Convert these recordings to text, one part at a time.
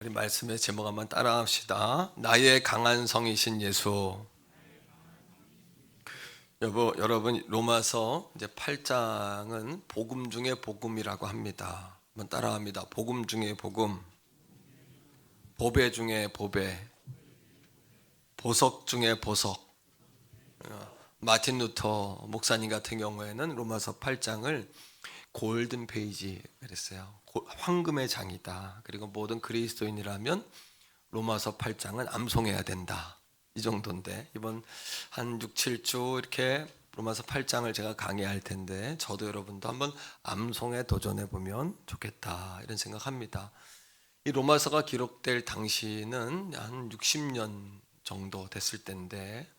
우리 말씀의 제목 한번 따라합시다. 나의 강한 성이신 예수. 여러분 로마서 이제 8장은 복음 중에 복음이라고 합니다. 한번 따라합니다. 복음 중에 복음, 보배 중에 보배, 보석 중에 보석. 마틴 루터 목사님 같은 경우에는 로마서 8장을 골든 페이지 그랬어요. 황금의 장이다. 그리고 모든 그리스도인이라면 로마서 8장은 암송해야 된다. 이 정도인데 이번 한 6, 7주 이렇게 로마서 8장을 제가 강의할 텐데 저도 여러분도 한번 암송에 도전해 보면 좋겠다 이런 생각합니다. 이 로마서가 기록될 당시는 한 60년 정도 됐을 때인데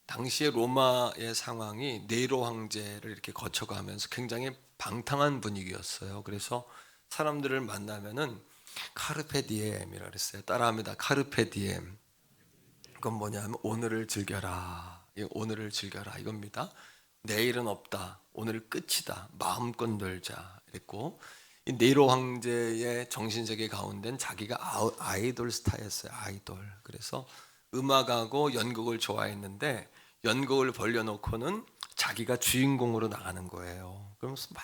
당시의 로마의 상황이 네로 황제를 이렇게 거쳐가면서 굉장히 방탕한 분위기였어요. 그래서 사람들을 만나면은 카르페 디엠이라 그랬어요. 따라합니다. 카르페 디엠. 그건 뭐냐면 오늘을 즐겨라. 오늘을 즐겨라 이겁니다. 내일은 없다. 오늘 끝이다. 마음껏 놀자. 이랬고 이 네로 황제의 정신세계 가운데는 자기가 아이돌 스타였어요. 아이돌. 그래서 음악하고 연극을 좋아했는데 연극을 벌려놓고는 자기가 주인공으로 나가는 거예요. 그러면서 막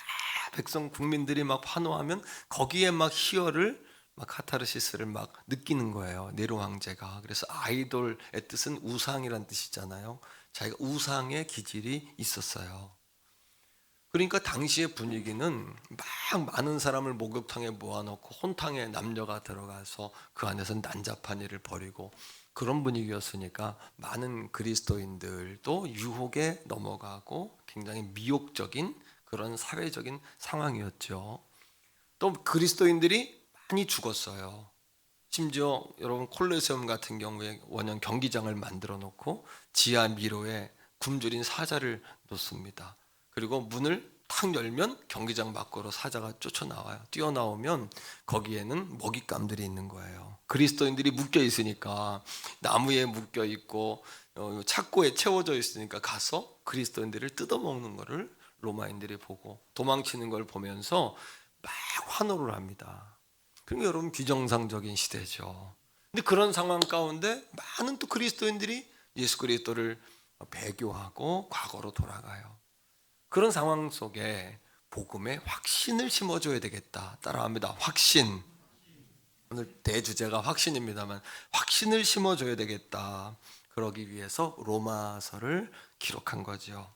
백성 국민들이 막 환호하면 거기에 막 희열을 막 카타르시스를 막 느끼는 거예요. 네로 황제가. 그래서 아이돌의 뜻은 우상이란 뜻이잖아요. 자기가 우상의 기질이 있었어요. 그러니까 당시의 분위기는 막 많은 사람을 목욕탕에 모아놓고 혼탕에 남녀가 들어가서 그 안에서 난잡한 일을 벌이고 그런 분위기였으니까 많은 그리스도인들도 유혹에 넘어가고 굉장히 미혹적인 그런 사회적인 상황이었죠. 또 그리스도인들이 많이 죽었어요. 심지어 여러분 콜로세움 같은 경우에 원형 경기장을 만들어 놓고 지하 미로에 굶주린 사자를 놓습니다. 그리고 문을 탁 열면 경기장 밖으로 사자가 쫓아나와요. 뛰어나오면 거기에는 먹잇감들이 있는 거예요. 그리스도인들이 묶여 있으니까 나무에 묶여 있고 착고에 채워져 있으니까 가서 그리스도인들을 뜯어먹는 거를 로마인들이 보고 도망치는 걸 보면서 막 환호를 합니다. 그러니까 여러분 비정상적인 시대죠. 근데 그런 상황 가운데 많은 또 그리스도인들이 예수 그리스도를 배교하고 과거로 돌아가요. 그런 상황 속에 복음의 확신을 심어줘야 되겠다. 따라합니다. 확신. 오늘 대주제가 확신입니다만 확신을 심어줘야 되겠다. 그러기 위해서 로마서를 기록한 거죠.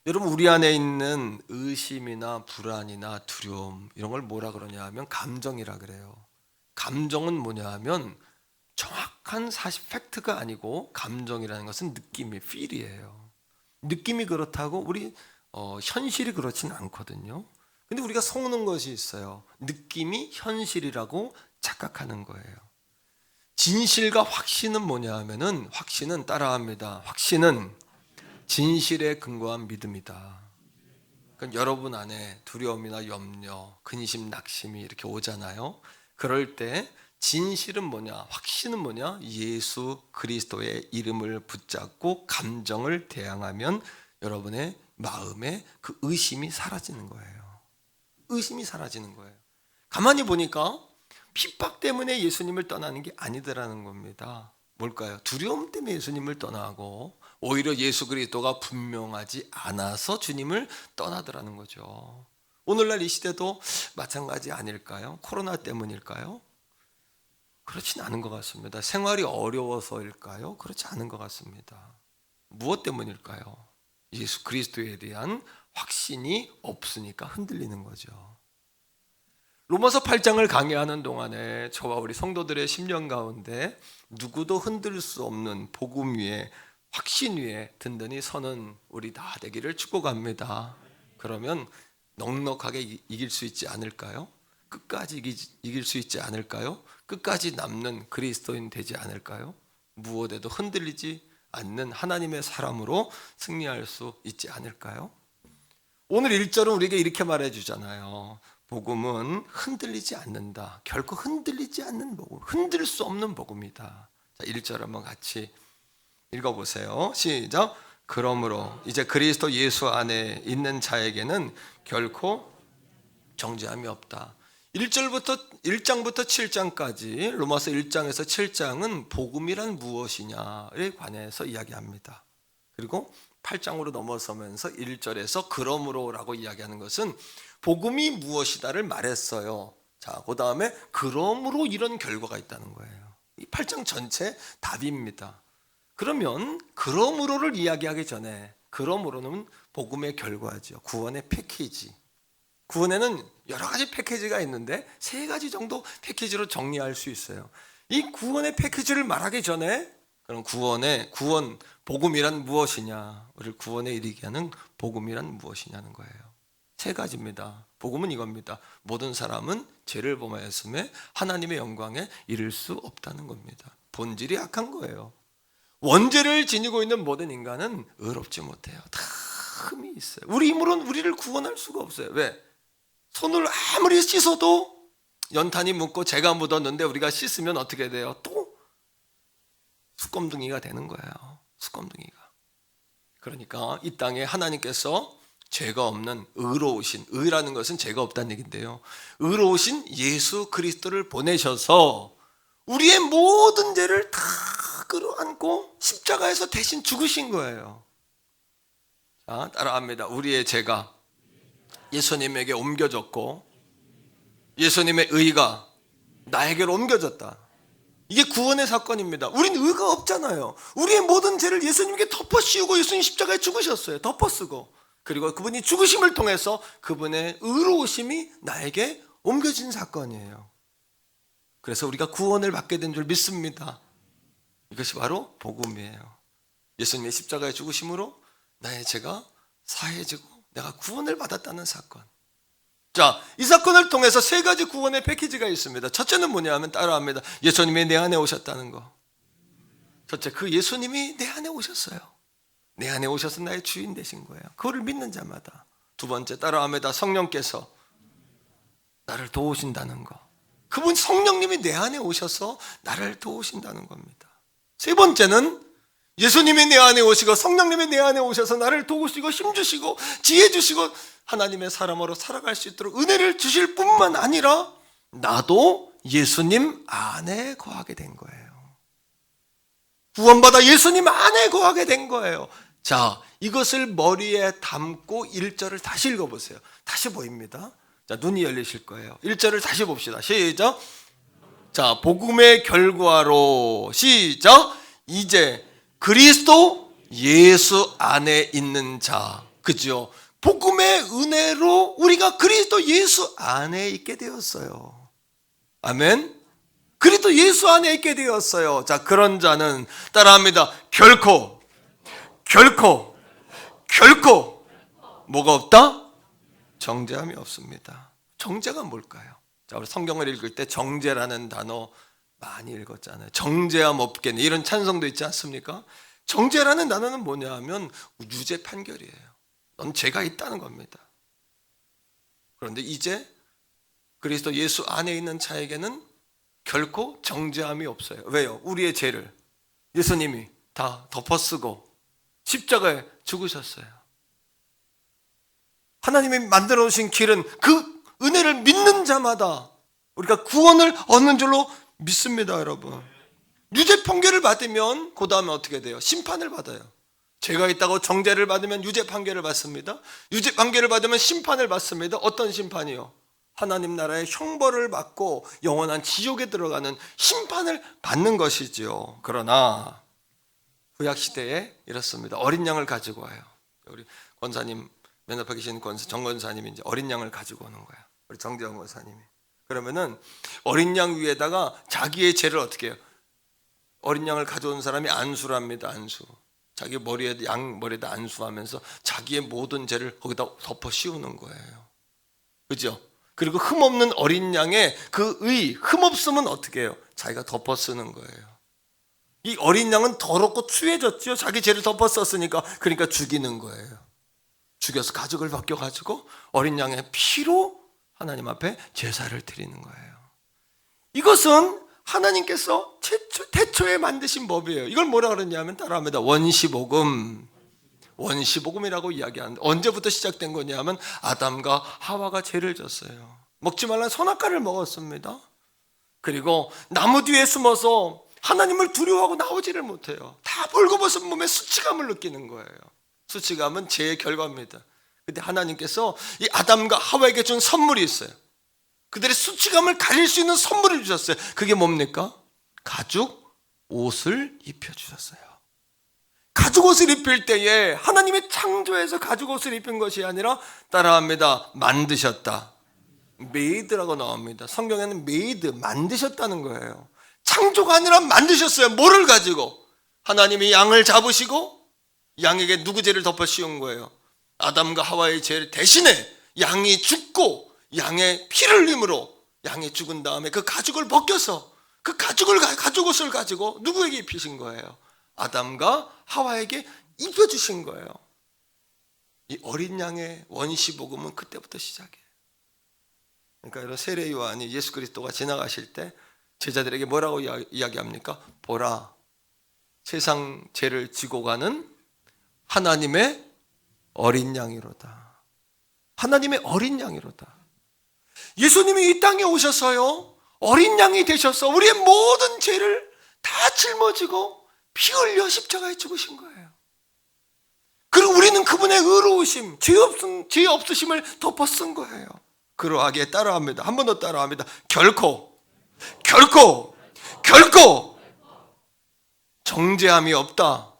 여러분 우리 안에 있는 의심이나 불안이나 두려움 이런 걸 뭐라 그러냐 하면 감정이라 그래요. 감정은 뭐냐 하면 정확한 사실 팩트가 아니고 감정이라는 것은 느낌이 feel이에요. 느낌이 그렇다고 우리 현실이 그렇진 않거든요. 근데 우리가 속는 것이 있어요. 느낌이 현실이라고 착각하는 거예요. 진실과 확신은 뭐냐 하면은 확신은 따라합니다. 확신은 진실에 근거한 믿음이다. 그러니까 여러분 안에 두려움이나 염려, 근심, 낙심이 이렇게 오잖아요. 그럴 때 진실은 뭐냐? 확신은 뭐냐? 예수 그리스도의 이름을 붙잡고 감정을 대항하면 여러분의 마음에 그 의심이 사라지는 거예요. 의심이 사라지는 거예요. 가만히 보니까 핍박 때문에 예수님을 떠나는 게 아니더라는 겁니다. 뭘까요? 두려움 때문에 예수님을 떠나고 오히려 예수 그리스도가 분명하지 않아서 주님을 떠나더라는 거죠. 오늘날 이 시대도 마찬가지 아닐까요? 코로나 때문일까요? 그렇진 않은 것 같습니다. 생활이 어려워서일까요? 그렇지 않은 것 같습니다. 무엇 때문일까요? 예수 그리스도에 대한 확신이 없으니까 흔들리는 거죠. 로마서 8장을 강의하는 동안에 저와 우리 성도들의 심령 가운데 누구도 흔들 수 없는 복음 위에 확신 위에 든든히 서는 우리 다 되기를 축복합니다. 그러면 넉넉하게 이길 수 있지 않을까요? 끝까지 이길 수 있지 않을까요? 끝까지 남는 그리스도인 되지 않을까요? 무엇에도 흔들리지 않는 하나님의 사람으로 승리할 수 있지 않을까요? 오늘 1절은 우리에게 이렇게 말해 주잖아요. 복음은 흔들리지 않는다. 결코 흔들리지 않는 복음, 흔들 수 없는 복음이다. 자, 1절 한번 같이 읽어보세요. 시작. 그러므로 이제 그리스도 예수 안에 있는 자에게는 결코 정죄함이 없다. 1장부터 7장까지 로마서 1장에서 7장은 복음이란 무엇이냐에 관해서 이야기합니다. 그리고 8장으로 넘어서면서 1절에서 그러므로라고 이야기하는 것은 복음이 무엇이다를 말했어요. 자, 그 다음에 그러므로 이런 결과가 있다는 거예요. 이 8장 전체 답입니다. 그러면 그러므로를 이야기하기 전에 그러므로는 복음의 결과죠. 구원의 패키지. 구원에는 여러 가지 패키지가 있는데 세 가지 정도 패키지로 정리할 수 있어요. 이 구원의 패키지를 말하기 전에 그럼 구원 복음이란 무엇이냐? 우리를 구원에 이르게 하는 복음이란 무엇이냐는 거예요. 세 가지입니다. 복음은 이겁니다. 모든 사람은 죄를 범하였음에 하나님의 영광에 이를 수 없다는 겁니다. 본질이 악한 거예요. 원죄를 지니고 있는 모든 인간은 의롭지 못해요. 다 흠이 있어요. 우리 힘으로는 우리를 구원할 수가 없어요. 왜? 손을 아무리 씻어도 연탄이 묻고 재가 묻었는데 우리가 씻으면 어떻게 돼요? 또 수검둥이가 되는 거예요. 수검둥이가. 그러니까 이 땅에 하나님께서 죄가 없는 의로우신, 의라는 것은 죄가 없다는 얘기인데요, 의로우신 예수 그리스도를 보내셔서 우리의 모든 죄를 다 끌어안고 십자가에서 대신 죽으신 거예요. 자, 따라합니다. 우리의 죄가 예수님에게 옮겨졌고 예수님의 의가 나에게로 옮겨졌다. 이게 구원의 사건입니다. 우린 의가 없잖아요. 우리의 모든 죄를 예수님께 덮어씌우고 예수님 십자가에 죽으셨어요. 덮어쓰고. 그리고 그분이 죽으심을 통해서 그분의 의로우심이 나에게 옮겨진 사건이에요. 그래서 우리가 구원을 받게 된 줄 믿습니다. 이것이 바로 복음이에요. 예수님의 십자가에 죽으심으로 나의 죄가 사해지고 내가 구원을 받았다는 사건. 자, 이 사건을 통해서 세 가지 구원의 패키지가 있습니다. 첫째는 뭐냐면 따라합니다. 예수님이 내 안에 오셨다는 거. 첫째, 그 예수님이 내 안에 오셨어요. 내 안에 오셔서 나의 주인 되신 거예요. 그거를 믿는 자마다. 두 번째, 따라합니다. 성령께서 나를 도우신다는 거. 그분 성령님이 내 안에 오셔서 나를 도우신다는 겁니다. 세 번째는 예수님이 내 안에 오시고 성령님이 내 안에 오셔서 나를 도우시고 힘주시고 지혜 주시고 하나님의 사람으로 살아갈 수 있도록 은혜를 주실 뿐만 아니라 나도 예수님 안에 거하게 된 거예요. 구원받아 예수님 안에 거하게 된 거예요. 자, 이것을 머리에 담고 1절을 다시 읽어보세요. 다시 보입니다. 자, 눈이 열리실 거예요. 1절을 다시 봅시다. 시작. 자, 복음의 결과로 시작. 이제 그리스도 예수 안에 있는 자, 그죠? 복음의 은혜로 우리가 그리스도 예수 안에 있게 되었어요. 아멘. 그리스도 예수 안에 있게 되었어요. 자, 그런 자는 따라합니다. 결코 뭐가 없다? 정죄함이 없습니다. 정죄가 뭘까요? 자, 우리 성경을 읽을 때 정죄라는 단어 많이 읽었잖아요. 정죄함 없겠네, 이런 찬송도 있지 않습니까? 정죄라는 단어는 뭐냐 하면 유죄 판결이에요. 넌 죄가 있다는 겁니다. 그런데 이제 그리스도 예수 안에 있는 자에게는 결코 정죄함이 없어요. 왜요? 우리의 죄를 예수님이 다 덮어쓰고 십자가에 죽으셨어요. 하나님이 만들어 놓으신 길은 그 은혜를 믿는 자마다 우리가 구원을 얻는 줄로 믿습니다, 여러분. 유죄 판결을 받으면 그 다음에 어떻게 돼요? 심판을 받아요. 죄가 있다고 정죄를 받으면 유죄 판결을 받습니다. 유죄 판결을 받으면 심판을 받습니다. 어떤 심판이요? 하나님 나라의 형벌을 받고 영원한 지옥에 들어가는 심판을 받는 것이지요. 그러나 구약 시대에 이렇습니다. 어린 양을 가지고 와요. 우리 권사님 면접하고 계신 정 권사님이 이제 어린 양을 가지고 오는 거예요. 우리 정재영 권사님이. 그러면은 어린 양 위에다가 자기의 죄를 어떻게 해요? 어린 양을 가져온 사람이 안수를 합니다. 안수. 자기 양 머리에다 안수하면서 자기의 모든 죄를 거기다 덮어 씌우는 거예요. 그죠? 그리고 흠없는 어린 양의 그 흠없음은 어떻게 해요? 자기가 덮어 쓰는 거예요. 이 어린 양은 더럽고 추해졌죠. 자기 죄를 덮어 썼으니까. 그러니까 죽이는 거예요. 죽여서 가죽을 벗겨가지고 어린 양의 피로 하나님 앞에 제사를 드리는 거예요. 이것은 하나님께서 태초에 만드신 법이에요. 이걸 뭐라 그러냐면 따라합니다. 원시복음이라고 이야기하는데 언제부터 시작된 거냐면 아담과 하와가 죄를 졌어요. 먹지 말라는 선악과를 먹었습니다. 그리고 나무 뒤에 숨어서 하나님을 두려워하고 나오지를 못해요. 다 벌거벗은 몸에 수치감을 느끼는 거예요. 수치감은 죄의 결과입니다. 근데 하나님께서 이 아담과 하와에게 준 선물이 있어요. 그들의 수치감을 가릴 수 있는 선물을 주셨어요. 그게 뭡니까? 가죽 옷을 입혀주셨어요. 가죽 옷을 입힐 때에 하나님의 창조에서 가죽 옷을 입힌 것이 아니라 따라합니다. 만드셨다. 메이드라고 나옵니다. 성경에는 메이드, 만드셨다는 거예요. 창조가 아니라 만드셨어요. 뭐를 가지고? 하나님이 양을 잡으시고 양에게 누구 죄를 덮어 씌운 거예요? 아담과 하와의 죄를 대신에 양이 죽고 양의 피를 흘림으로 양이 죽은 다음에 그 가죽을 벗겨서 그 가죽 옷을 가지고 누구에게 입히신 거예요? 아담과 하와에게 입혀주신 거예요. 이 어린 양의 원시 복음은 그때부터 시작이에요. 그러니까 여러분, 세례 요한이 예수 그리스도가 지나가실 때 제자들에게 뭐라고 이야기합니까? 보라, 세상 죄를 지고 가는 하나님의 어린 양이로다. 하나님의 어린 양이로다. 예수님이 이 땅에 오셔서요, 어린 양이 되셔서 우리의 모든 죄를 다 짊어지고 피 흘려 십자가에 죽으신 거예요. 그리고 우리는 그분의 의로우심, 죄 없으심을 덮어 쓴 거예요. 그러하기에 따라합니다. 한 번 더 따라합니다. 결코 정죄함이 없다.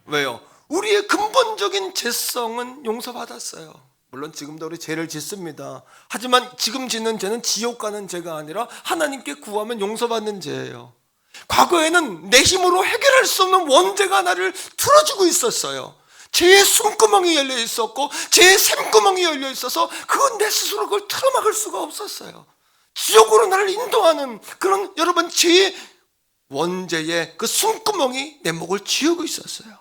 왜요? 우리의 근본적인 죄성은 용서받았어요. 물론 지금도 우리 죄를 짓습니다. 하지만 지금 짓는 죄는 지옥 가는 죄가 아니라 하나님께 구하면 용서받는 죄예요. 과거에는 내 힘으로 해결할 수 없는 원죄가 나를 틀어주고 있었어요. 죄의 숨구멍이 열려 있었고 죄의 샘구멍이 열려 있어서 그건 내 스스로 그걸 틀어막을 수가 없었어요. 지옥으로 나를 인도하는 그런 여러분 죄의 원죄의 그 숨구멍이 내 목을 쥐고 있었어요.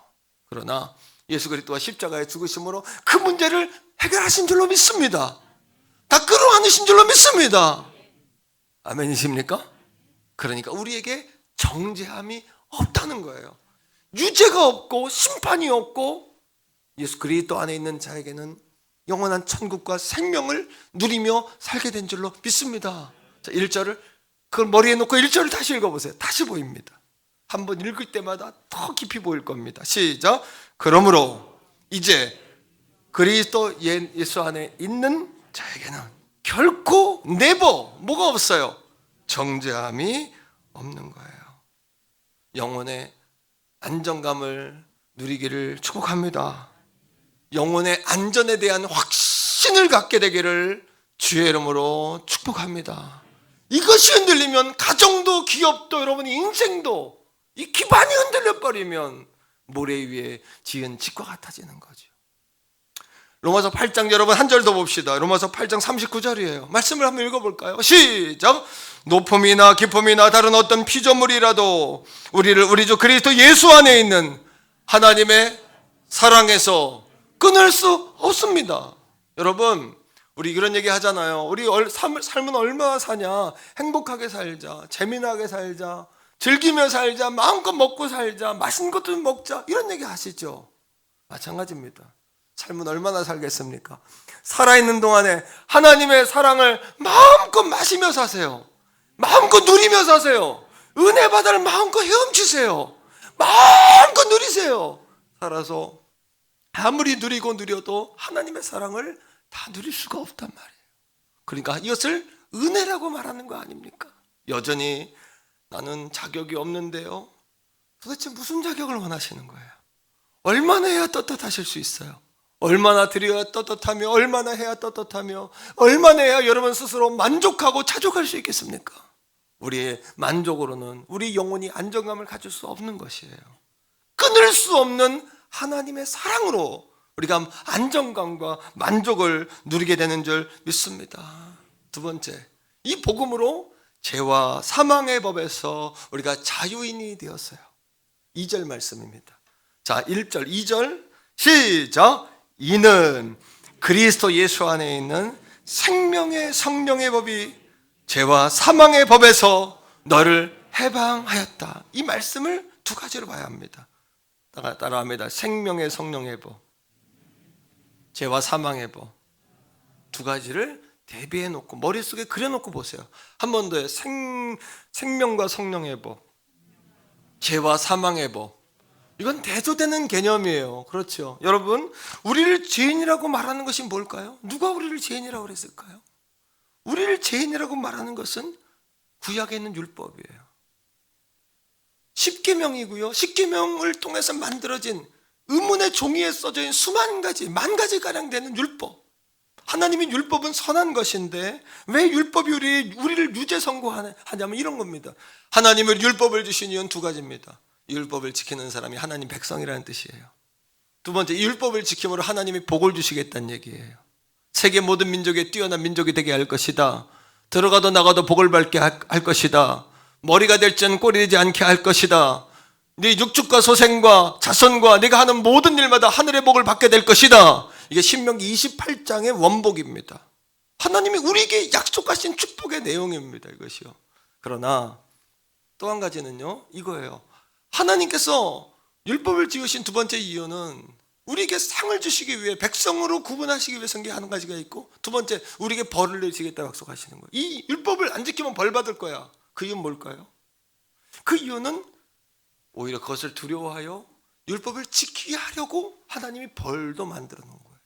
그러나 예수 그리스도가 십자가에 죽으심으로 그 문제를 해결하신 줄로 믿습니다. 다 끌어안으신 줄로 믿습니다. 아멘이십니까? 그러니까 우리에게 정죄함이 없다는 거예요. 유죄가 없고 심판이 없고 예수 그리스도 안에 있는 자에게는 영원한 천국과 생명을 누리며 살게 된 줄로 믿습니다. 자, 1절을 그걸 머리에 놓고 1절을 다시 읽어보세요. 다시 보입니다. 한번 읽을 때마다 더 깊이 보일 겁니다. 시작. 그러므로 이제 그리스도 예수 안에 있는 자에게는 결코 뭐가 없어요? 정죄함이 없는 거예요. 영혼의 안정감을 누리기를 축복합니다. 영혼의 안전에 대한 확신을 갖게 되기를 주의 이름으로 축복합니다. 이것이 흔들리면 가정도 기업도 여러분 인생도 이 기반이 흔들려 버리면 모래 위에 지은 집과 같아지는 거죠. 로마서 8장 여러분 한 절 더 봅시다. 로마서 8장 39절이에요. 말씀을 한번 읽어볼까요? 시작. 높음이나 깊음이나 다른 어떤 피조물이라도 우리 주 그리스도 예수 안에 있는 하나님의 사랑에서 끊을 수 없습니다. 여러분, 우리 이런 얘기 하잖아요. 우리 삶은 얼마나 사냐? 행복하게 살자, 재미나게 살자, 즐기며 살자, 마음껏 먹고 살자, 맛있는 것도 좀 먹자, 이런 얘기 하시죠. 마찬가지입니다. 삶은 얼마나 살겠습니까? 살아있는 동안에 하나님의 사랑을 마음껏 마시며 사세요. 마음껏 누리며 사세요. 은혜 바다를 마음껏 헤엄치세요. 마음껏 누리세요. 살아서 아무리 누려도 하나님의 사랑을 다 누릴 수가 없단 말이에요. 그러니까 이것을 은혜라고 말하는 거 아닙니까? 여전히 나는 자격이 없는데요. 도대체 무슨 자격을 원하시는 거예요? 얼마나 해야 떳떳하실 수 있어요? 얼마나 드려야 떳떳하며 얼마나 해야 떳떳하며 얼마나 해야 여러분 스스로 만족하고 자족할 수 있겠습니까? 우리의 만족으로는 우리 영혼이 안정감을 가질 수 없는 것이에요. 끊을 수 없는 하나님의 사랑으로 우리가 안정감과 만족을 누리게 되는 줄 믿습니다. 두 번째, 이 복음으로 죄와 사망의 법에서 우리가 자유인이 되었어요. 2절 말씀입니다. 자, 1절, 2절 시작. 이는 그리스도 예수 안에 있는 생명의 성령의 법이 죄와 사망의 법에서 너를 해방하였다. 이 말씀을 두 가지로 봐야 합니다. 따라합니다. 생명의 성령의 법, 죄와 사망의 법, 두 가지를 대비해 놓고 머릿속에 그려 놓고 보세요. 한 번 더요. 생명과 성령의 법, 죄와 사망의 법. 이건 대조되는 개념이에요. 그렇죠. 여러분, 우리를 죄인이라고 말하는 것이 뭘까요? 누가 우리를 죄인이라고 그랬을까요? 우리를 죄인이라고 말하는 것은 구약에 있는 율법이에요. 십계명이고요. 십계명을 통해서 만들어진 의문의 종이에 써져 있는 수만 가지, 만 가지가량 되는 율법. 하나님의 율법은 선한 것인데 왜 율법이 우리를 유죄 선고하냐면 이런 겁니다. 하나님의 율법을 주신 이유는 두 가지입니다. 율법을 지키는 사람이 하나님 백성이라는 뜻이에요. 두 번째, 율법을 지킴으로 하나님이 복을 주시겠다는 얘기예요. 세계 모든 민족에 뛰어난 민족이 되게 할 것이다. 들어가도 나가도 복을 받게 할 것이다. 머리가 될지는 꼴이 되지 않게 할 것이다. 네 육축과 소생과 자손과 네가 하는 모든 일마다 하늘의 복을 받게 될 것이다. 이게 신명기 28장의 원복입니다. 하나님이 우리에게 약속하신 축복의 내용입니다. 이것이요. 그러나 또 한 가지는요, 이거예요. 하나님께서 율법을 지으신 두 번째 이유는 우리에게 상을 주시기 위해, 백성으로 구분하시기 위해서 한 가지가 있고, 두 번째, 우리에게 벌을 내시겠다고 약속하시는 거예요. 이 율법을 안 지키면 벌 받을 거야. 그 이유는 뭘까요? 그 이유는 오히려 그것을 두려워하여 율법을 지키게 하려고 하나님이 벌도 만들어 놓은 거예요.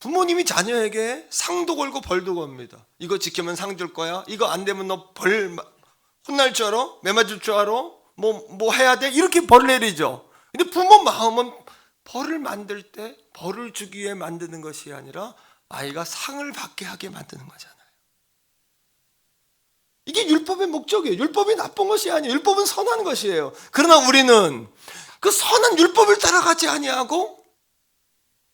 부모님이 자녀에게 상도 걸고 벌도 겁니다. 이거 지키면 상 줄 거야. 이거 안 되면 너 벌 혼날 줄 알아? 매 맞을 줄 알아? 뭐 해야 돼? 이렇게 벌을 내리죠. 근데 부모 마음은 벌을 만들 때 벌을 주기 위해 만드는 것이 아니라 아이가 상을 받게 하게 만드는 거잖아요. 이게 율법의 목적이에요. 율법이 나쁜 것이 아니에요. 율법은 선한 것이에요. 그러나 우리는 그 선한 율법을 따라가지 아니하고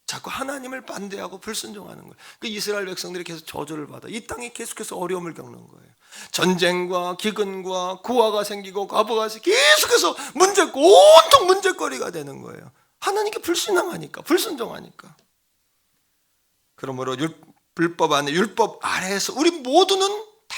자꾸 하나님을 반대하고 불순종하는 거예요. 그 이스라엘 백성들이 계속 저주를 받아. 이 땅이 계속해서 어려움을 겪는 거예요. 전쟁과 기근과 구화가 생기고 과부가 계속해서 온통 문제거리가 되는 거예요. 하나님께 불신앙하니까, 불순종하니까. 그러므로 율법 안에, 율법 아래에서 우리 모두는 다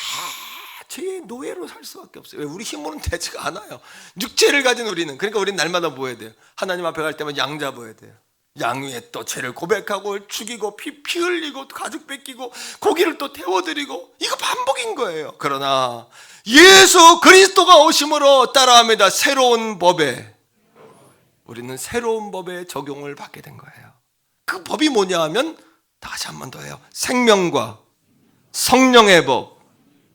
죄의 노예로 살 수밖에 없어요. 왜? 우리 힘으로는 되지가 않아요. 육체를 가진 우리는. 그러니까 우리는 날마다 뭐 해야 돼요? 하나님 앞에 갈 때마다 양 잡아야 돼요. 양 위에 또 죄를 고백하고 죽이고 피 흘리고 가죽 뺏기고 고기를 또 태워드리고, 이거 반복인 거예요. 그러나 예수 그리스도가 오심으로 따라합니다. 새로운 법에, 우리는 새로운 법의 적용을 받게 된 거예요. 그 법이 뭐냐 하면, 다시 한 번 더 해요. 생명과 성령의 법,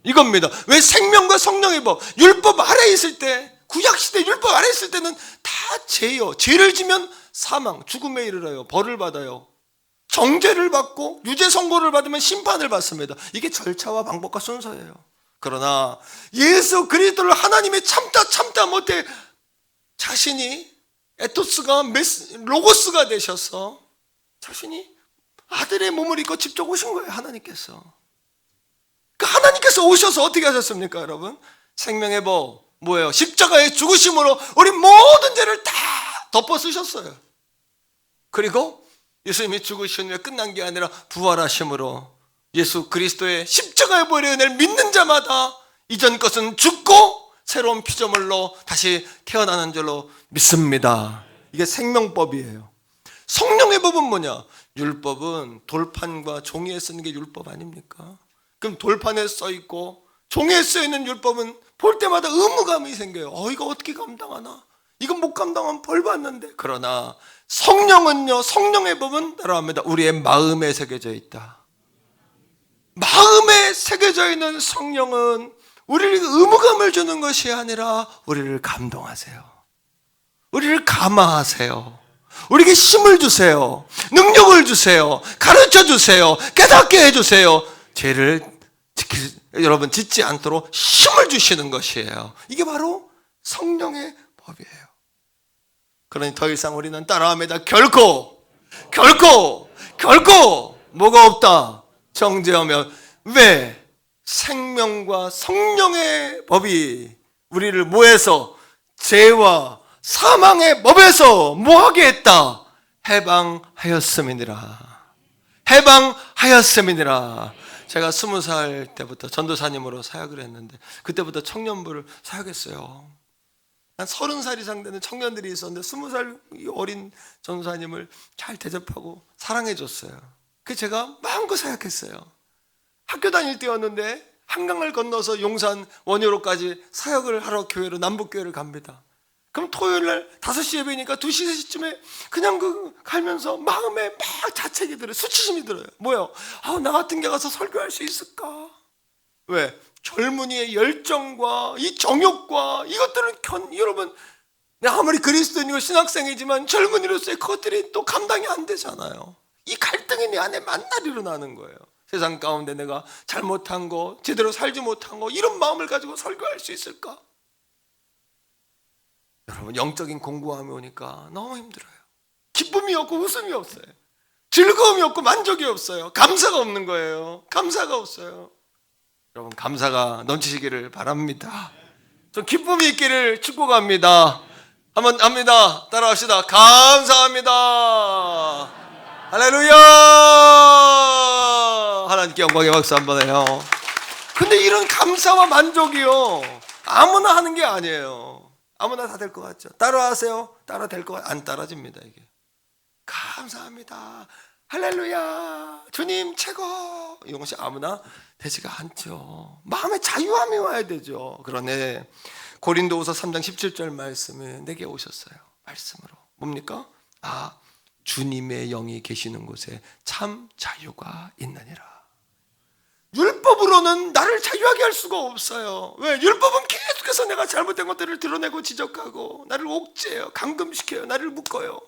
이겁니다. 왜 생명과 성령의 법? 율법 아래에 있을 때, 구약시대 율법 아래에 있을 때는 다 죄요. 죄를 지면 사망, 죽음에 이르러요. 벌을 받아요. 정죄를 받고 유죄 선고를 받으면 심판을 받습니다. 이게 절차와 방법과 순서예요. 그러나 예수 그리스도를 하나님이 참다 못해 자신이 에토스가 로고스가 되셔서 자신이 아들의 몸을 입고 직접 오신 거예요. 하나님께서. 그 하나님께서 오셔서 어떻게 하셨습니까, 여러분? 생명의 법 뭐예요? 십자가의 죽으심으로 우리 모든 죄를 다 덮어 쓰셨어요. 그리고 예수님이 죽으신 후에 끝난 게 아니라 부활하심으로 예수 그리스도의 십자가의 보혈의 은혜를 믿는 자마다 이전 것은 죽고 새로운 피조물로 다시 태어나는 줄로 믿습니다. 이게 생명법이에요. 성령의 법은 뭐냐? 율법은 돌판과 종이에 쓰는 게 율법 아닙니까? 그럼 돌판에 써 있고 종이에 써 있는 율법은 볼 때마다 의무감이 생겨요. 이거 어떻게 감당하나? 이건 못 감당하면 벌 받는데. 그러나 성령은요, 성령의 법은 따라합니다. 우리의 마음에 새겨져 있다. 마음에 새겨져 있는 성령은 우리에게 의무감을 주는 것이 아니라 우리를 감동하세요. 우리를 감화하세요. 우리에게 힘을 주세요. 능력을 주세요. 가르쳐 주세요. 깨닫게 해주세요. 죄를 여러분 짓지 않도록 힘을 주시는 것이에요. 이게 바로 성령의 법이에요. 그러니 더 이상 우리는 따라합니다. 결코 뭐가 없다. 정죄하며. 왜? 생명과 성령의 법이 우리를 뭐해서? 죄와 사망의 법에서 뭐하게 했다? 해방하였음이니라. 해방하였음이니라. 제가 20살 때부터 전도사님으로 사역을 했는데 그때부터 청년부를 사역했어요. 한 30살 이상 되는 청년들이 있었는데 20살 어린 전도사님을 잘 대접하고 사랑해 줬어요. 그래서 제가 마음껏 사역했어요. 학교 다닐 때였는데 한강을 건너서 용산 원효로까지 사역을 하러 교회로 남북교회를 갑니다. 그럼 토요일날 5시 예배니까 2시, 3시쯤에 그냥 가면서 마음에 막 자책이 들어요. 수치심이 들어요. 뭐요? 나 같은 게 가서 설교할 수 있을까? 왜? 젊은이의 열정과 이 정욕과 이것들은 여러분, 내가 아무리 그리스도인이고 신학생이지만 젊은이로서의 그것들이 또 감당이 안 되잖아요. 이 갈등이 내 안에 만날 일어나는 거예요. 세상 가운데 내가 잘못한 거, 제대로 살지 못한 거, 이런 마음을 가지고 설교할 수 있을까? 여러분, 영적인 공고함이 오니까 너무 힘들어요. 기쁨이 없고 웃음이 없어요. 즐거움이 없고 만족이 없어요. 감사가 없는 거예요. 감사가 없어요. 여러분, 감사가 넘치시기를 바랍니다. 좀 기쁨이 있기를 축복합니다. 한번 합니다. 따라합시다. 감사합니다. 할렐루야. 하나님께 영광의 박수 한번 해요. 근데 이런 감사와 만족이요, 아무나 하는 게 아니에요. 아무나 다 될 것 같죠? 따라하세요. 따라 될 것 같, 안 따라집니다. 이게 감사합니다. 할렐루야. 주님 최고. 이런 것이 아무나 되지가 않죠. 마음의 자유함이 와야 되죠. 그러네. 고린도후서 3장 17절 말씀에 내게 오셨어요. 말씀으로. 뭡니까? 주님의 영이 계시는 곳에 참 자유가 있느니라. 율법으로는 나를 자유하게 할 수가 없어요. 왜? 율법은 계속해서 내가 잘못된 것들을 드러내고 지적하고 나를 옥죄해요. 감금시켜요. 나를 묶어요.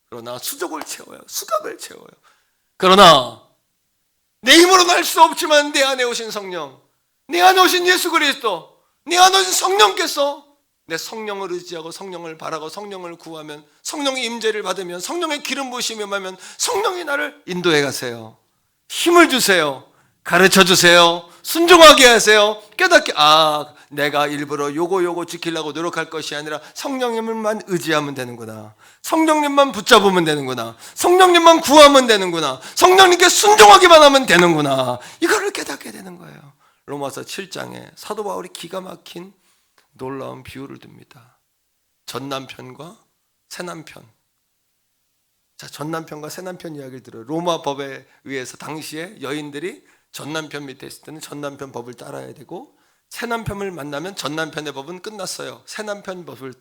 그러나 수족을 채워요. 수갑을 채워요. 그러나 내 힘으로는 할 수 없지만 내 안에 오신 성령, 내 안에 오신 예수 그리스도, 내 안에 오신 성령께서 내 성령을 의지하고 성령을 바라고 성령을 구하면, 성령의 임재를 받으면, 성령의 기름 부으심이 임하면 성령이 나를 인도해 가세요. 힘을 주세요. 가르쳐 주세요. 순종하게 하세요. 깨닫게, 내가 일부러 요거 지키려고 노력할 것이 아니라 성령님만 의지하면 되는구나. 성령님만 붙잡으면 되는구나. 성령님만 구하면 되는구나. 성령님께 순종하기만 하면 되는구나. 이거를 깨닫게 되는 거예요. 로마서 7장에 사도 바울이 기가 막힌 놀라운 비유를 듭니다. 전남편과 새남편. 자, 전남편과 새남편 이야기를 들어요. 로마 법에 의해서 당시에 여인들이 전남편 밑에 있을 때는 전남편 법을 따라야 되고, 새남편을 만나면 전남편의 법은 끝났어요. 새남편 법을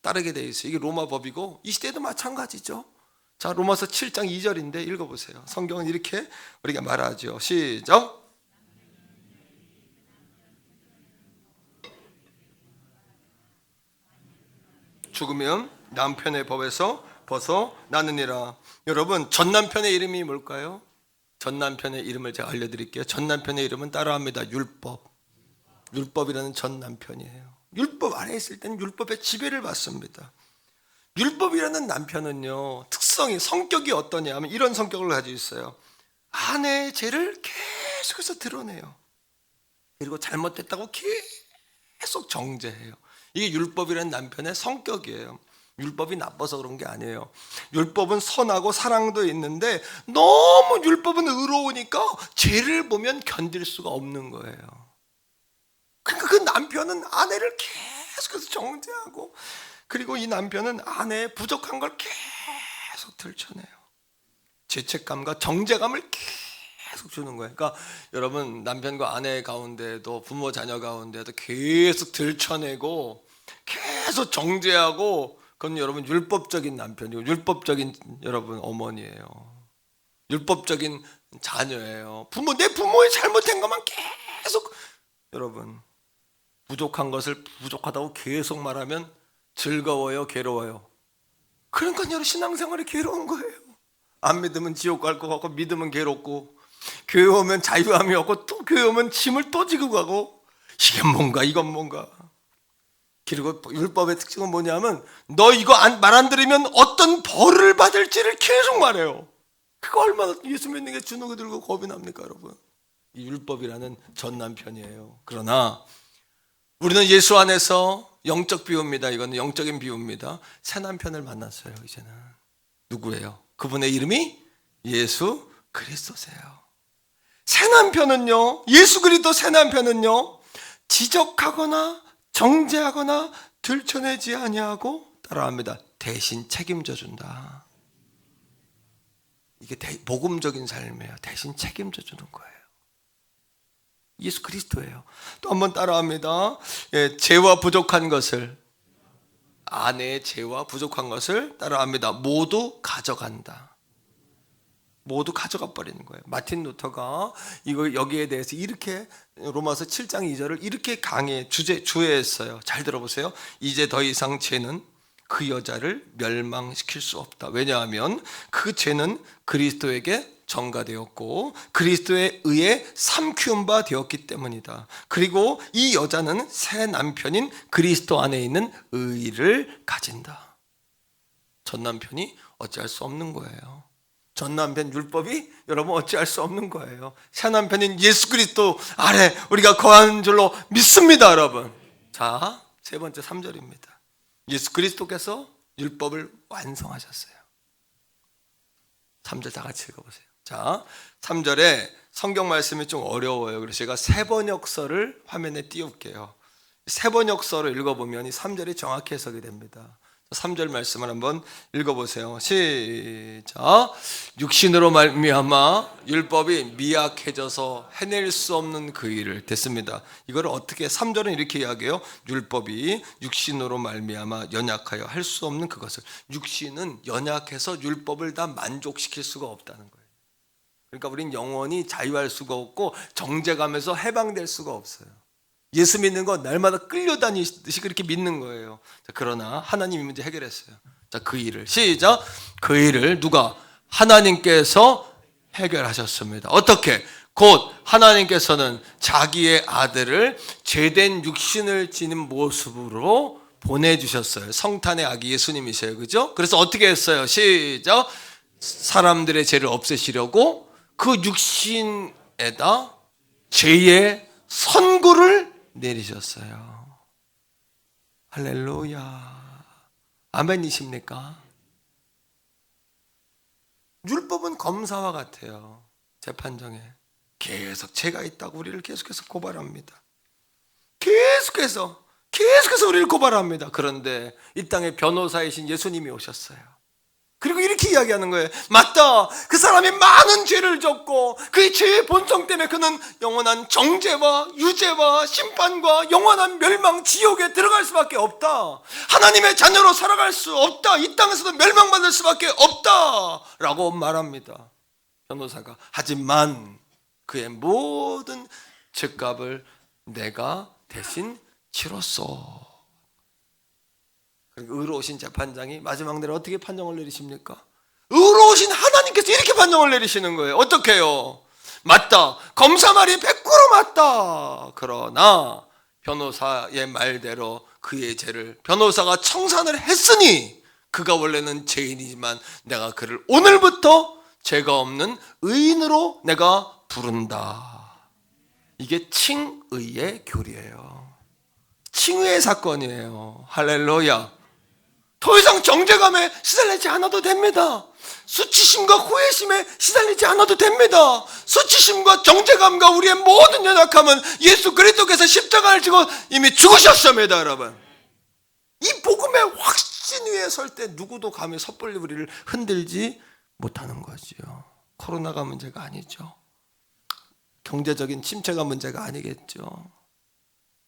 따르게 돼 있어요. 이게 로마 법이고 이 시대도 마찬가지죠. 자, 로마서 7장 2절인데 읽어보세요. 성경은 이렇게 우리가 말하죠. 시작. 죽으면 남편의 법에서 벗어나느니라. 여러분, 전남편의 이름이 뭘까요? 전남편의 이름을 제가 알려드릴게요. 전남편의 이름은 따라합니다. 율법. 율법이라는 전남편이에요. 율법 안에 있을 때는 율법의 지배를 받습니다. 율법이라는 남편은요, 특성이, 성격이 어떠냐 하면 이런 성격을 가지고 있어요. 아내의 죄를 계속해서 드러내요. 그리고 잘못됐다고 계속 정죄해요. 이게 율법이라는 남편의 성격이에요. 율법이 나빠서 그런 게 아니에요. 율법은 선하고 사랑도 있는데 너무 율법은 의로우니까 죄를 보면 견딜 수가 없는 거예요. 그러니까 그 남편은 아내를 계속해서 정죄하고, 그리고 이 남편은 아내의 부족한 걸 계속 들춰내요. 죄책감과 정죄감을 계속 주는 거예요. 그러니까 여러분, 남편과 아내 가운데도, 부모 자녀 가운데도 계속 들춰내고 계속 정죄하고, 그건 여러분 율법적인 남편이고 율법적인 여러분 어머니예요. 율법적인 자녀예요. 내 부모의 잘못한 것만 계속, 여러분, 부족한 것을 부족하다고 계속 말하면 즐거워요, 괴로워요? 그러니까 여러분, 신앙생활이 괴로운 거예요. 안 믿으면 지옥 갈 것 같고, 믿으면 괴롭고, 교회 오면 자유함이 없고, 또 교회 오면 짐을 또 지고 가고, 이게 뭔가 이건 뭔가. 그리고 율법의 특징은 뭐냐면, 너 이거 말 안 들으면 어떤 벌을 받을지를 계속 말해요. 그거 얼마나 예수 믿는 게 주눅이 들고 겁이 납니까, 여러분? 이 율법이라는 전남편이에요. 그러나 우리는 예수 안에서 영적 비유입니다. 이거는 영적인 비유입니다. 새 남편을 만났어요. 이제는 누구예요? 그분의 이름이 예수 그리스도세요. 새 남편은요, 예수 그리스도 새 남편은요, 지적하거나 정죄하거나 들춰내지 아니하고, 따라합니다, 대신 책임져 준다. 이게 복음적인 삶이에요. 대신 책임져 주는 거예요. 예수 그리스도예요. 또 한번 따라합니다. 예, 죄와 부족한 것을, 아내의 죄와 부족한 것을 따라합니다. 모두 가져간다. 모두 가져가 버리는 거예요. 마틴 루터가 이거 여기에 대해서 이렇게 로마서 7장 2절을 이렇게 주의했어요. 잘 들어보세요. 이제 더 이상 죄는 그 여자를 멸망시킬 수 없다. 왜냐하면 그 죄는 그리스도에게 전가되었고 그리스도에 의해 삼키운 바 되었기 때문이다. 그리고 이 여자는 새 남편인 그리스도 안에 있는 의를 가진다. 전 남편이 어찌할 수 없는 거예요. 전 남편 율법이 여러분 어찌할 수 없는 거예요. 새 남편인 예수 그리스도 아래 우리가 거하는 줄로 믿습니다, 여러분. 자, 세 번째 3절입니다. 예수 그리스도께서 율법을 완성하셨어요. 3절 다 같이 읽어보세요. 자, 3절에 성경 말씀이 좀 어려워요. 그래서 제가 세번역서를 화면에 띄울게요. 세번역서를 읽어보면 이 3절이 정확히 해석이 됩니다. 3절 말씀을 한번 읽어보세요. 시작. 육신으로 말미암아 율법이 미약해져서 해낼 수 없는 그 일을 됐습니다. 이걸 어떻게 3절은 이렇게 이야기해요. 율법이 육신으로 말미암아 연약하여 할 수 없는 그것을. 육신은 연약해서 율법을 다 만족시킬 수가 없다는 거예요. 그러니까 우린 영원히 자유할 수가 없고 정죄감에서 해방될 수가 없어요. 예수 믿는 건 날마다 끌려다니듯이 그렇게 믿는 거예요. 자, 그러나 하나님이 문제 해결했어요. 자, 그 일을 시작. 그 일을 누가? 하나님께서 해결하셨습니다. 어떻게? 곧 하나님께서는 자기의 아들을 죄된 육신을 지닌 모습으로 보내주셨어요. 성탄의 아기 예수님이세요. 그죠? 그래서 어떻게 했어요? 시작. 사람들의 죄를 없애시려고 그 육신에다 죄의 선고를 내리셨어요. 할렐루야. 아멘이십니까? 율법은 검사와 같아요. 재판정에 계속 죄가 있다고 우리를 계속해서 고발합니다. 계속해서 우리를 고발합니다. 그런데 이 땅에 변호사이신 예수님이 오셨어요. 그리고 이렇게 이야기하는 거예요. 맞다. 그 사람이 많은 죄를 졌고 그 죄의 본성 때문에 그는 영원한 정죄와 유죄와 심판과 영원한 멸망 지옥에 들어갈 수밖에 없다. 하나님의 자녀로 살아갈 수 없다. 이 땅에서도 멸망받을 수밖에 없다 라고 말합니다. 변호사가. 하지만 그의 모든 죄값을 내가 대신 치렀어. 의로우신 재판장이 마지막 날에 어떻게 판정을 내리십니까? 의로우신 하나님께서 이렇게 판정을 내리시는 거예요. 어떻게 해요? 맞다. 검사 말이 100% 맞다. 그러나 변호사의 말대로 그의 죄를 변호사가 청산을 했으니 그가 원래는 죄인이지만 내가 그를 오늘부터 죄가 없는 의인으로 내가 부른다. 이게 칭의의 교리예요. 칭의의 사건이에요. 할렐루야. 더 이상 정죄감에 시달리지 않아도 됩니다. 수치심과 후회심에 시달리지 않아도 됩니다. 수치심과 정죄감과 우리의 모든 연약함은 예수 그리스도께서 십자가를 지고 이미 죽으셨습니다, 여러분. 이 복음의 확신 위에 설 때 누구도 감히 섣불리 우리를 흔들지 못하는 거지요. 코로나가 문제가 아니죠. 경제적인 침체가 문제가 아니겠죠.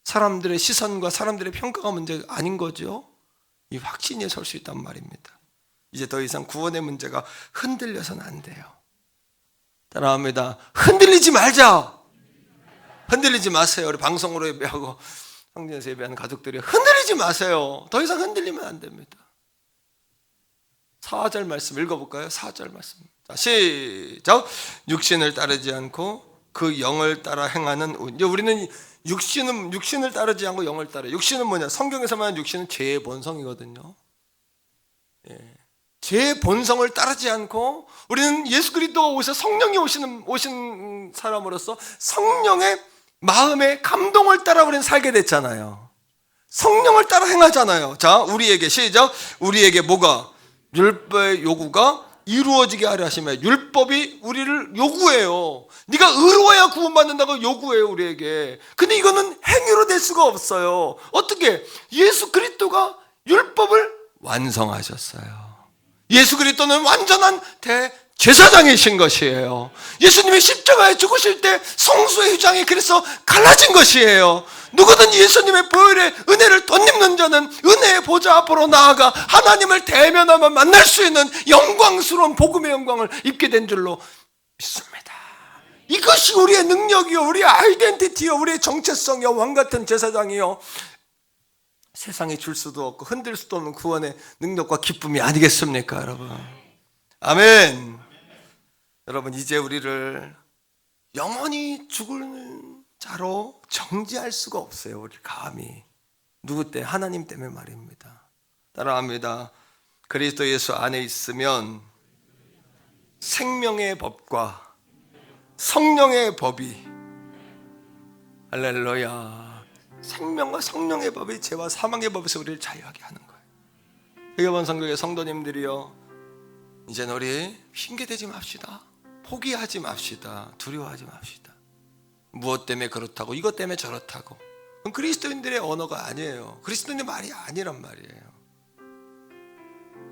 사람들의 시선과 사람들의 평가가 문제가 아닌 거죠. 이 확신에 설 수 있단 말입니다. 이제 더 이상 구원의 문제가 흔들려서는 안 돼요. 따라합니다. 흔들리지 말자. 흔들리지 마세요. 우리 방송으로 예배하고 성전에서 예배하는 가족들이 흔들리지 마세요. 더 이상 흔들리면 안 됩니다. 4절 말씀 읽어볼까요? 4절 말씀. 자, 시작. 육신을 따르지 않고 그 영을 따라 행하는 이제 우리는 육신을 따르지 않고 영을 따라. 육신은 뭐냐? 성경에서 말하는 육신은 죄의 본성이거든요. 예. 죄의 본성을 따르지 않고 우리는 예수 그리스도가 오셔서 성령이 오신 사람으로서 성령의 마음의 감동을 따라 우리는 살게 됐잖아요. 성령을 따라 행하잖아요. 자, 우리에게 시작. 우리에게 뭐가? 율법의 요구가 이루어지게 하려 하시며 율법이 우리를 요구해요. 네가 의로워야 구원받는다고 요구해요, 우리에게. 근데 이거는 행위로 될 수가 없어요. 어떻게? 예수 그리스도가 율법을 완성하셨어요. 예수 그리스도는 완전한 대제사장이신 것이에요. 예수님이 십자가에 죽으실 때 성소의 휘장이 그래서 갈라진 것이에요. 누구든지 예수님의 보혈의 은혜를 덧입는 자는 은혜의 보좌 앞으로 나아가 하나님을 대면하며 만날 수 있는 영광스러운 복음의 영광을 입게 된 줄로 믿습니다. 이것이 우리의 능력이요, 우리의 아이덴티티요, 우리의 정체성이요, 왕같은 제사장이요, 세상에 줄 수도 없고 흔들 수도 없는 구원의 능력과 기쁨이 아니겠습니까, 여러분? 아멘. 여러분, 이제 우리를 영원히 죽을 자로 정지할 수가 없어요. 우리 감히. 누구 때? 하나님 때문에 말입니다. 따라합니다. 그리스도 예수 안에 있으면 생명의 법과 성령의 법이, 할렐루야, 생명과 성령의 법이 죄와 사망의 법에서 우리를 자유하게 하는 거예요. 회개원 성교의 성도님들이요, 이제는 우리 핑계대지 맙시다. 포기하지 맙시다. 두려워하지 맙시다. 무엇 때문에 그렇다고, 이것 때문에 저렇다고. 그건 그리스도인들의 언어가 아니에요. 그리스도인의 말이 아니란 말이에요.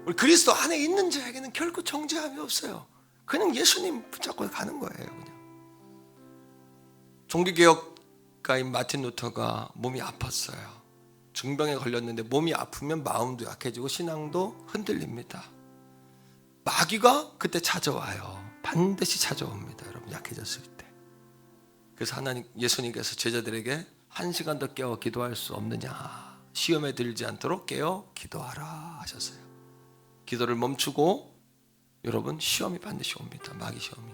우리 그리스도 안에 있는 자에게는 결코 정죄함이 없어요. 그냥 예수님 붙잡고 가는 거예요. 그냥. 종교개혁가인 마틴 루터가 몸이 아팠어요. 중병에 걸렸는데 몸이 아프면 마음도 약해지고 신앙도 흔들립니다. 마귀가 그때 찾아와요. 반드시 찾아옵니다. 여러분, 약해졌을 때. 그래서 예수님께서 제자들에게 1시간 더 깨어 기도할 수 없느냐, 시험에 들지 않도록 깨어 기도하라 하셨어요. 기도를 멈추고, 여러분, 시험이 반드시 옵니다. 마귀 시험이.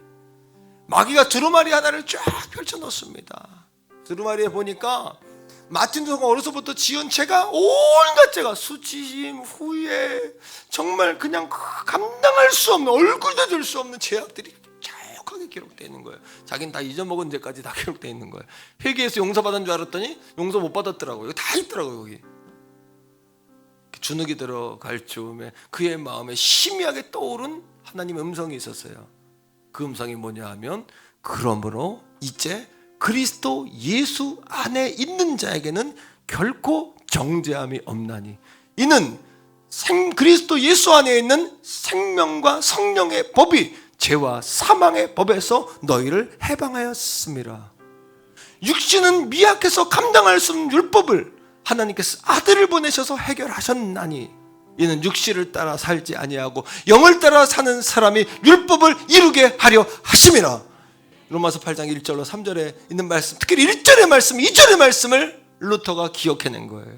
마귀가 두루마리 하나를 쫙 펼쳐 놓습니다. 두루마리에 보니까 마틴 루터가 어려서부터 지은 죄가, 온갖 죄가, 수치심, 후회, 정말 그냥 감당할 수 없는, 얼굴도 들 수 없는 죄악들이 자욱하게 기록되어 있는 거예요. 자기는 다 잊어먹은 죄까지 다 기록되어 있는 거예요. 회개해서 용서받은 줄 알았더니 용서 못 받았더라고요. 다 있더라고요. 여기 주눅이 들어갈 즈음에 그의 마음에 희미하게 떠오른 하나님의 음성이 있었어요. 그 음성이 뭐냐 하면, 그러므로 이제 그리스도 예수 안에 있는 자에게는 결코 정죄함이 없나니, 이는 그리스도 예수 안에 있는 생명과 성령의 법이 죄와 사망의 법에서 너희를 해방하였습니다. 육신은 미약해서 감당할 수 없는 율법을 하나님께서 아들을 보내셔서 해결하셨나니, 이는 육신을 따라 살지 아니하고 영을 따라 사는 사람이 율법을 이루게 하려 하심이라. 로마서 8장 1절로 3절에 있는 말씀, 특히 1절의 말씀, 2절의 말씀을 루터가 기억해낸 거예요.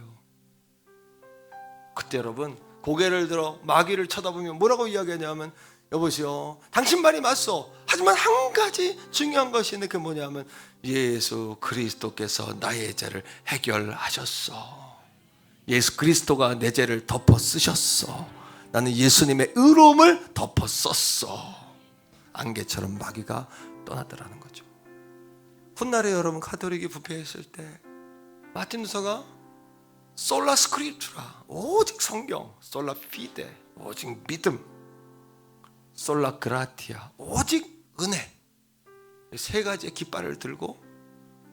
그때 여러분, 고개를 들어 마귀를 쳐다보면 뭐라고 이야기하냐면, 여보시오, 당신 말이 맞소. 하지만 한 가지 중요한 것이 있는데, 그게 뭐냐면, 예수 그리스도께서 나의 죄를 해결하셨어. 예수 그리스도가 내 죄를 덮어 쓰셨어. 나는 예수님의 의로움을 덮어 썼어. 안개처럼 마귀가 떠났더라는 거죠. 훗날에 여러분, 가톨릭이 부패했을 때 마틴 루터가 솔라 스크립투라, 오직 성경, 솔라 피데, 오직 믿음, 솔라 그라티아, 오직 은혜, 세 가지의 깃발을 들고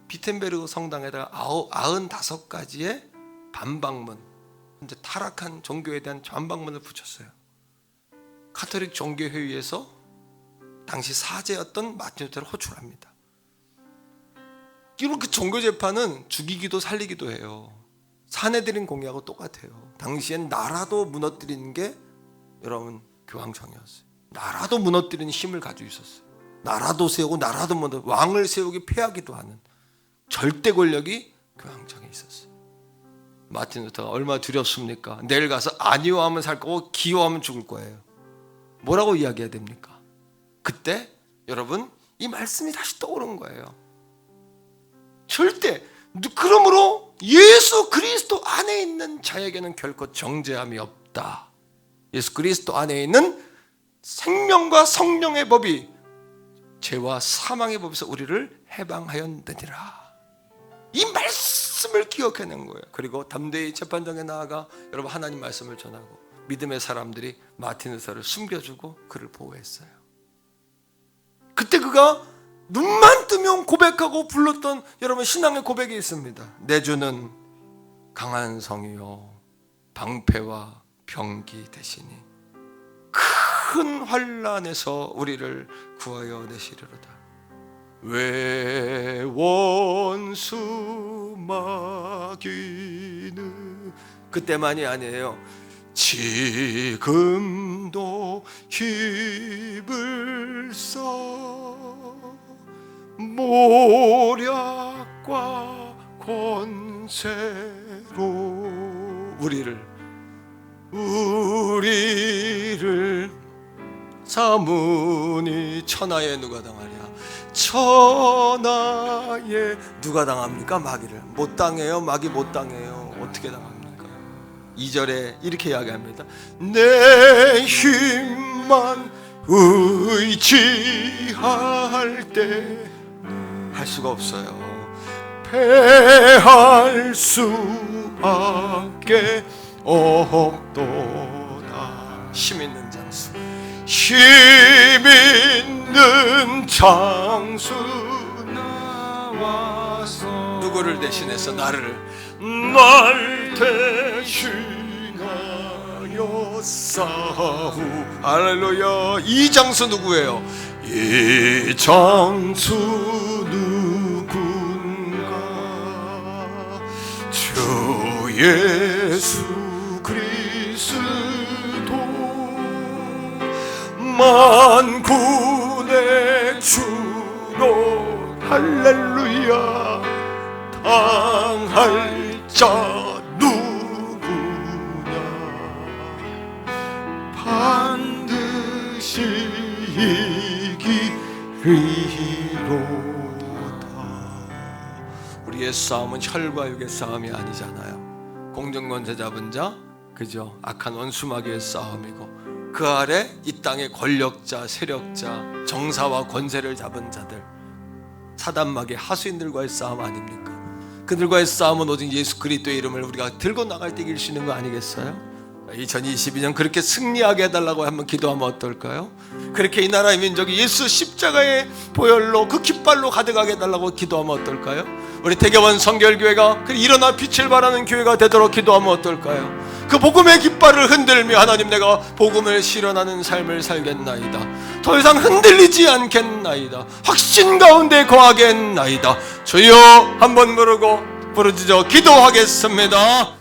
비텐베르그 성당에다가 95가지의 반박문, 이제 타락한 종교에 대한 반박문을 붙였어요. 가톨릭 종교회의에서 당시 사제였던 마틴 루터를 호출합니다. 이렇게 종교재판은 죽이기도 살리기도 해요. 사내들인 공의하고 똑같아요. 당시엔 나라도 무너뜨리는 게 여러분 교황청이었어요. 나라도 무너뜨리는 힘을 가지고 있었어요. 나라도 세우고 나라도 왕을 세우기 패하기도 하는 절대 권력이 교황청에 있었어요. 마틴 루터가 얼마나 두렵습니까? 내일 가서 아니요 하면 살 거고 기요 하면 죽을 거예요. 뭐라고 이야기해야 됩니까? 그때 여러분, 이 말씀이 다시 떠오른 거예요. 절대, 그러므로 예수 그리스도 안에 있는 자에게는 결코 정죄함이 없다. 예수 그리스도 안에 있는 생명과 성령의 법이 죄와 사망의 법에서 우리를 해방하였느니라. 이 말씀을 기억해낸 거예요. 그리고 담대히 재판장에 나아가 여러분, 하나님 말씀을 전하고 믿음의 사람들이 마틴 루터를 숨겨주고 그를 보호했어요. 그때 그가 눈만 뜨면 고백하고 불렀던 여러분 신앙의 고백이 있습니다. 내 주는 강한 성이요 방패와 병기 되시니 큰 환난에서 우리를 구하여 내시리로다. 왜 원수 마귀는 그때만이 아니에요. 지금도 힘을 써 모략과 권세로 우리를 사무니 천하에 누가 당하랴? 천하에 누가 당합니까? 마귀를 못 당해요. 마귀 못 당해요. 어떻게 당합니까? 2절에 이렇게 이야기합니다. 내 힘만 의지할 때 할 수가 없어요. 패할 수밖에 없도다. 힘 있는 장수, 힘 있는 장수 나와서 누구를 대신해서 날 대신하여 싸우. 할렐루야. 이 장수 누구예요? 이 장수 누군가? 주 예수 그리스도 만군의 주로. 할렐루야. 당할 자 누구냐? 반드시 이기리로다. 우리의 싸움은 혈과 육의 싸움이 아니잖아요. 공정권세 잡은 자, 그죠? 악한 원수 마귀의 싸움이고, 그 아래 이 땅의 권력자, 세력자, 정사와 권세를 잡은 자들, 사단 마귀 하수인들과의 싸움 아닙니까? 그들과의 싸움은 오직 예수 그리스도의 이름을 우리가 들고 나갈 때 이길 수 있는 거 아니겠어요? 2022년 그렇게 승리하게 해달라고 한번 기도하면 어떨까요? 그렇게 이 나라의 민족이 예수 십자가의 보혈로 그 깃발로 가득하게 해달라고 기도하면 어떨까요? 우리 대개원 성결교회가 일어나 빛을 발하는 교회가 되도록 기도하면 어떨까요? 그 복음의 깃발을 흔들며 하나님, 내가 복음을 실현하는 삶을 살겠나이다. 더 이상 흔들리지 않겠나이다. 확신 가운데 거하겠나이다. 주여 한번 부르고 부르짖어 기도하겠습니다.